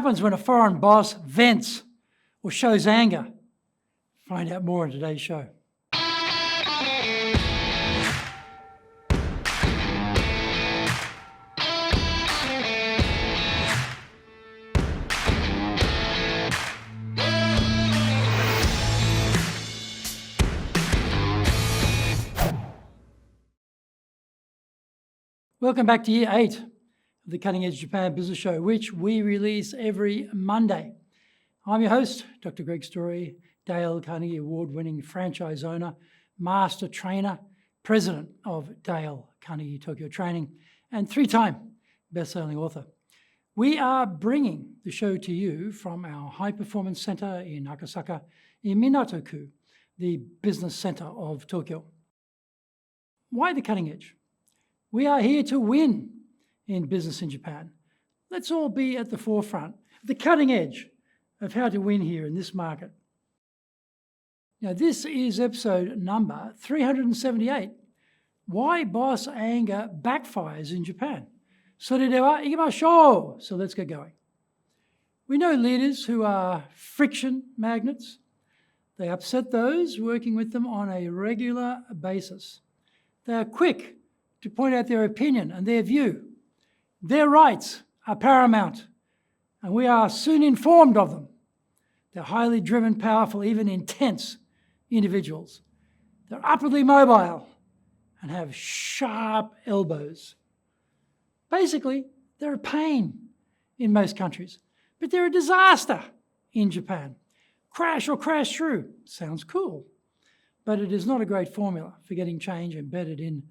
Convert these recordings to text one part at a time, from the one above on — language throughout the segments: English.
happens when a foreign boss vents or shows anger? Find out more in today's show. Welcome back to Year 8 of the Cutting Edge Japan Business Show, which we release every Monday. I'm your host, Dr. Greg Story, Dale Carnegie Award-winning franchise owner, master trainer, president of Dale Carnegie Tokyo Training, and three-time best-selling author. We are bringing the show to you from our High Performance Center in Akasaka in Minato-ku, the business center of Tokyo. Why the cutting edge? We are here to win in business in Japan. Let's all be at the forefront, the cutting edge of how to win here in this market. Now, this is episode number 378. Why boss anger backfires in Japan. So let's get going. We know leaders who are friction magnets. They upset those working with them on a regular basis. They are quick to point out their opinion and their view. Their rights are paramount, and we are soon informed of them. They're highly driven, powerful, even intense individuals. They're upwardly mobile and have sharp elbows. Basically, they're a pain in most countries, but they're a disaster in Japan. Crash or crash through sounds cool, but it is not a great formula for getting change embedded in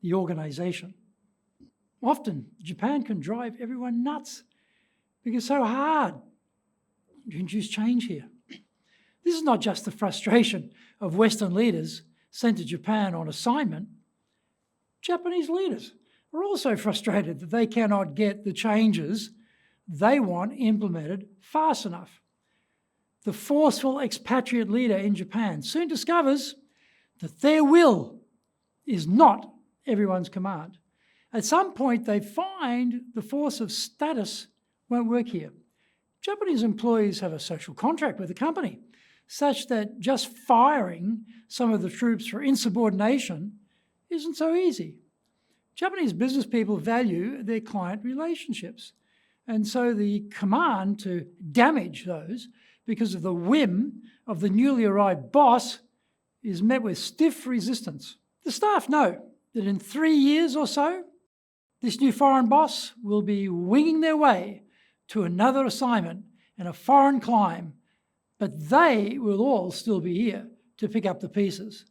the organization. Often, Japan can drive everyone nuts because it's so hard to introduce change here. This is not just the frustration of Western leaders sent to Japan on assignment. Japanese leaders are also frustrated that they cannot get the changes they want implemented fast enough. The forceful expatriate leader in Japan soon discovers that their will is not everyone's command. At some point, they find the force of status won't work here. Japanese employees have a social contract with the company, such that just firing some of the troops for insubordination isn't so easy. Japanese business people value their client relationships, and so the command to damage those because of the whim of the newly arrived boss is met with stiff resistance. The staff know that in 3 years or so, this new foreign boss will be winging their way to another assignment in a foreign clime, but they will all still be here to pick up the pieces.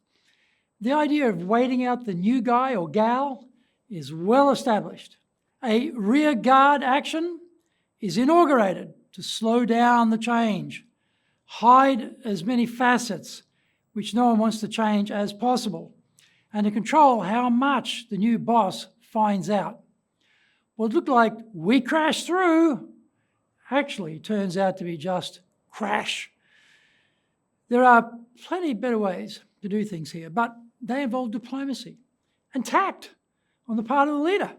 The idea of waiting out the new guy or gal is well established. A rear guard action is inaugurated to slow down the change, hide as many facets which no one wants to change as possible, and to control how much the new boss finds out. What looked like we crashed through actually turns out to be just crash. There are plenty better ways to do things here, but they involve diplomacy and tact on the part of the leader.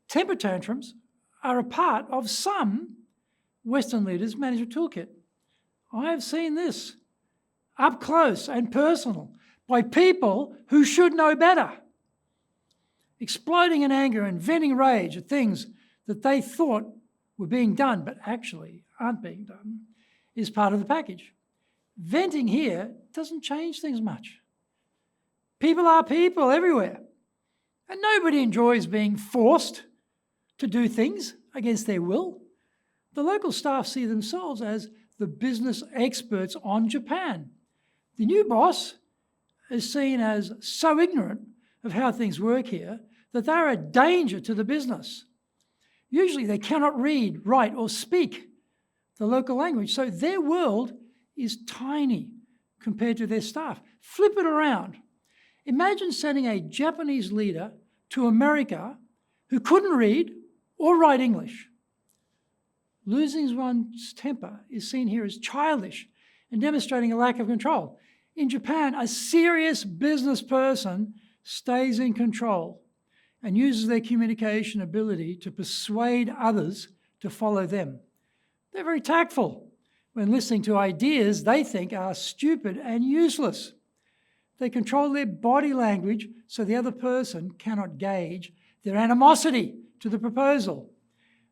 Temper tantrums are a part of some Western leaders' management toolkit. I have seen this up close and personal by people who should know better. Exploding in anger and venting rage at things that they thought were being done but actually aren't being done is part of the package. Venting here doesn't change things much. People are people everywhere, and nobody enjoys being forced to do things against their will. The local staff see themselves as the business experts on Japan. The new boss is seen as so ignorant of how things work here that they're a danger to the business. Usually they cannot read, write, or speak the local language, so their world is tiny compared to their staff. Flip it around. Imagine sending a Japanese leader to America who couldn't read or write English. Losing one's temper is seen here as childish and demonstrating a lack of control. In Japan, a serious business person stays in control and uses their communication ability to persuade others to follow them. They're very tactful when listening to ideas they think are stupid and useless. They control their body language so the other person cannot gauge their animosity to the proposal.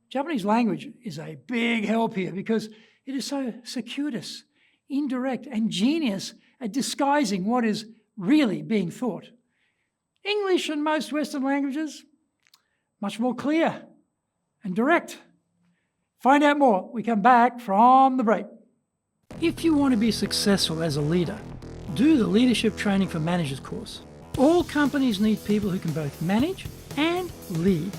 Japanese language is a big help here because it is so circuitous, indirect, and genius at disguising what is really being thought. English and most Western languages, much more clear and direct. Find out more when we come back from the break. If you want to be successful as a leader, do the Leadership Training for Managers course. All companies need people who can both manage and lead.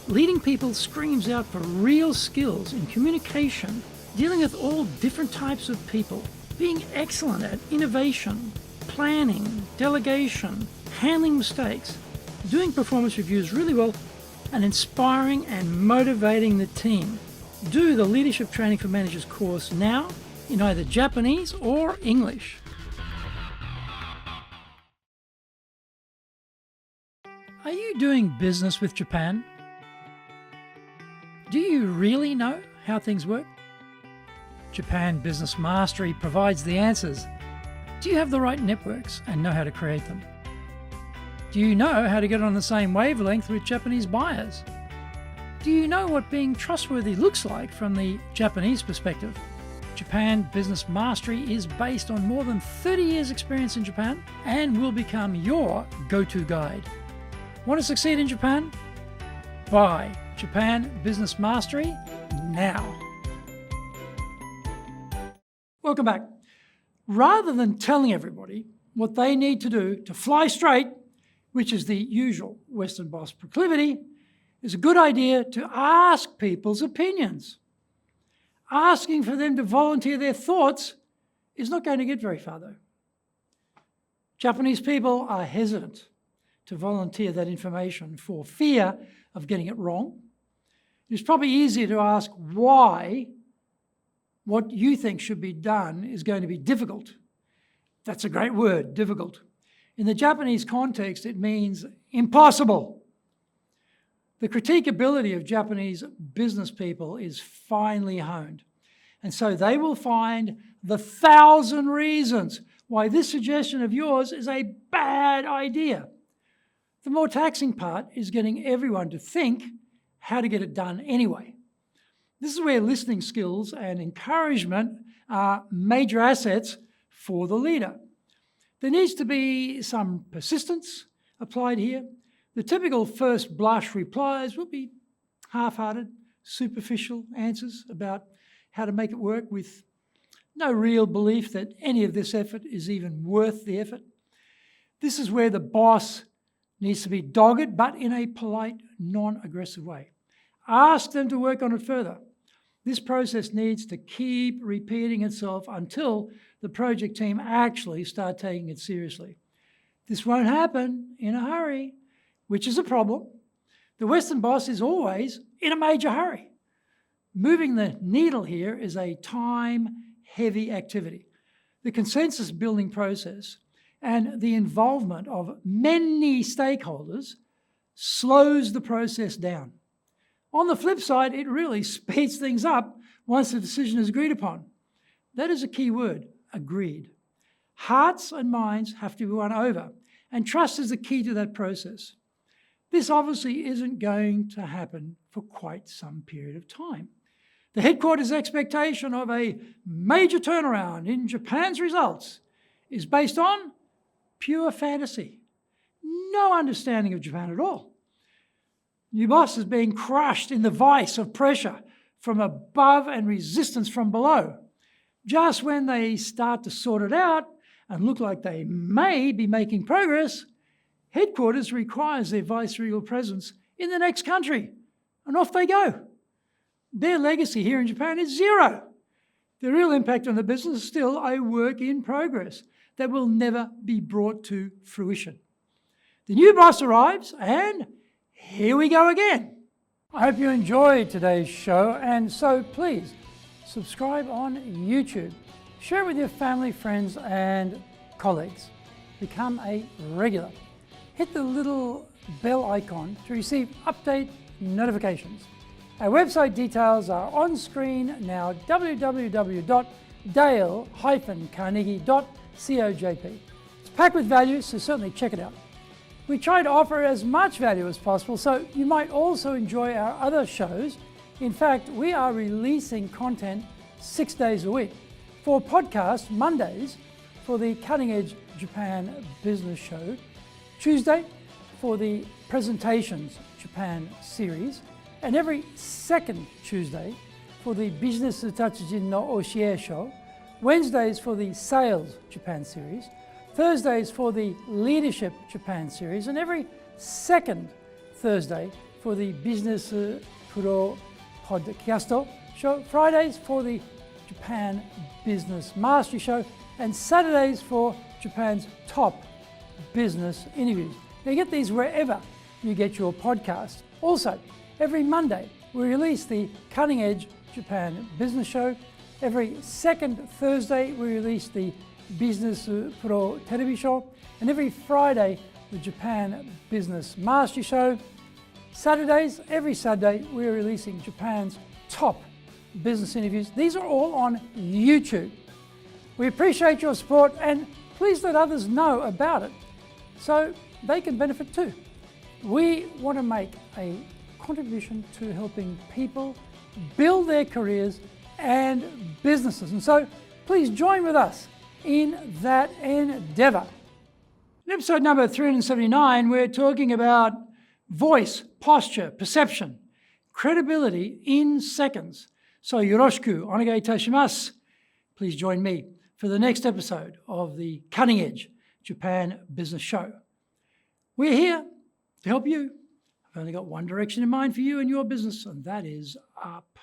Leading people screams out for real skills in communication, dealing with all different types of people, being excellent at innovation, planning, delegation, handling mistakes, doing performance reviews really well, and inspiring and motivating the team. Do the Leadership Training for Managers course now in either Japanese or English. Are you doing business with Japan? Do you really know how things work? Japan Business Mastery provides the answers. Do you have the right networks and know how to create them? Do you know how to get on the same wavelength with Japanese buyers? Do you know what being trustworthy looks like from the Japanese perspective? Japan Business Mastery is based on more than 30 years' experience in Japan and will become your go-to guide. Want to succeed in Japan? Buy Japan Business Mastery now. Welcome back. Rather than telling everybody what they need to do to fly straight, which is the usual Western boss proclivity, it's a good idea to ask people's opinions. Asking for them to volunteer their thoughts is not going to get very far, though. Japanese people are hesitant to volunteer that information for fear of getting it wrong. It's probably easier to ask why what you think should be done is going to be difficult. That's a great word, difficult. In the Japanese context, it means impossible. The critique ability of Japanese business people is finely honed. And so they will find the 1,000 reasons why this suggestion of yours is a bad idea. The more taxing part is getting everyone to think how to get it done anyway. This is where listening skills and encouragement are major assets for the leader. There needs to be some persistence applied here. The typical first blush replies will be half-hearted, superficial answers about how to make it work with no real belief that any of this effort is even worth the effort. This is where the boss needs to be dogged, but in a polite, non-aggressive way. Ask them to work on it further. This process needs to keep repeating itself until the project team actually start taking it seriously. This won't happen in a hurry, which is a problem. The Western boss is always in a major hurry. Moving the needle here is a time-heavy activity. The consensus building process and the involvement of many stakeholders slows the process down. On the flip side, it really speeds things up once the decision is agreed upon. That is a key word, agreed. Hearts and minds have to be won over, and trust is the key to that process. This obviously isn't going to happen for quite some period of time. The headquarters' expectation of a major turnaround in Japan's results is based on pure fantasy. No understanding of Japan at all. New boss is being crushed in the vice of pressure from above and resistance from below. Just when they start to sort it out and look like they may be making progress, headquarters requires their vice-regal presence in the next country, and off they go. Their legacy here in Japan is zero. The real impact on the business is still a work in progress that will never be brought to fruition. The new boss arrives, and here we go again. I hope you enjoyed today's show, and so please subscribe on YouTube. Share it with your family, friends, and colleagues. Become a regular. Hit the little bell icon to receive update notifications. Our website details are on screen now, www.dale-carnegie.cojp. It's packed with value, so certainly check it out. We try to offer as much value as possible, so you might also enjoy our other shows. In fact, we are releasing content 6 days a week. For podcast, Mondays for the Cutting Edge Japan Business Show, Tuesday for the Presentations Japan series, and every second Tuesday for the Business Tatsujin no Oshie Show, Wednesdays for the Sales Japan series, Thursdays for the Leadership Japan series, and every second Thursday for the Business Pro Podcast Show, Fridays for the Japan Business Mastery Show, and Saturdays for Japan's top business interviews. Now you get these wherever you get your podcast. Also, every Monday we release the Cutting Edge Japan Business Show. Every second Thursday we release the Business Pro Television Show, and every Friday the Japan Business Mastery Show. Saturdays, every Saturday we're releasing Japan's top business interviews. These are all on YouTube. We appreciate your support, and please let others know about it so they can benefit too. We want to make a contribution to helping people build their careers and businesses, and so please join with us in that endeavour. In episode number 379, we're talking about voice, posture, perception, credibility in seconds. So yoroshiku onegai itashimasu. Please join me for the next episode of the Cutting Edge Japan Business Show. We're here to help you. I've only got one direction in mind for you and your business, and that is up.